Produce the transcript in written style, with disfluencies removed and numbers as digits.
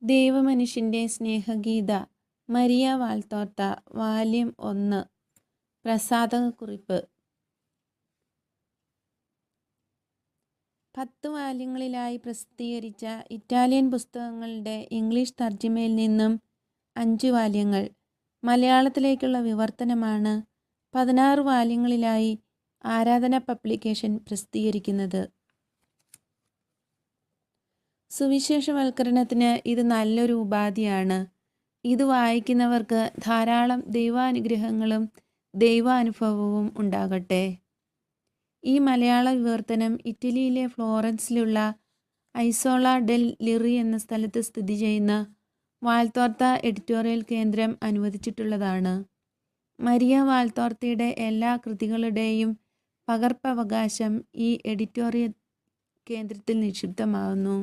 ദൈവമനുഷ്യൻ്റെ സ്നേഹഗീത Maria വാൾത്തോർത്ത വാല്യം 1 പ്രസാധകക്കുറിപ്പ് 10 വാല്യങ്ങളിലായി പ്രസിദ്ധീകരിച്ച Italian പുസ്തകങ്ങളുടെ English തർജ്ജിമയിൽ നിന്നും 5 വാല്യങ്ങൾ മലയാളത്തിലേക്കുള്ള വിവർത്തനമാണ് 16 വാല്യങ്ങളിലായി ആരാധന പബ്ലിക്കേഷൻ പ്രസിദ്ധീകരിക്കുന്നത്. സുവിശേഷവൽക്കരണത്തിന് ഇത് നല്ലൊരു ഉപാധിയാണ്. ഇത് വായിക്കുന്നവർക്ക് ധാരാളം ദൈവാനുഗ്രഹങ്ങളും ദൈവാനുഭവവും ഉണ്ടാകട്ടെ. ഈ മലയാള വിവർത്തനം ഇറ്റലിയിലെ ഫ്ലോറൻസിലുള്ള ഐസോള ഡെൽ ലിറി എന്ന സ്ഥലത്ത് സ്ഥിതി ചെയ്യുന്ന വാൾത്തോർത്ത എഡിറ്റോറിയൽ കേന്ദ്രം അനുവദിച്ചിട്ടുള്ളതാണ്. മരിയ വാൾത്തോർത്തയുടെ എല്ലാ കൃതികളുടെയും പകർപ്പവകാശം ഈ എഡിറ്റോറിയൽ കേന്ദ്രത്തിൽ നിക്ഷിപ്തമാകുന്നു.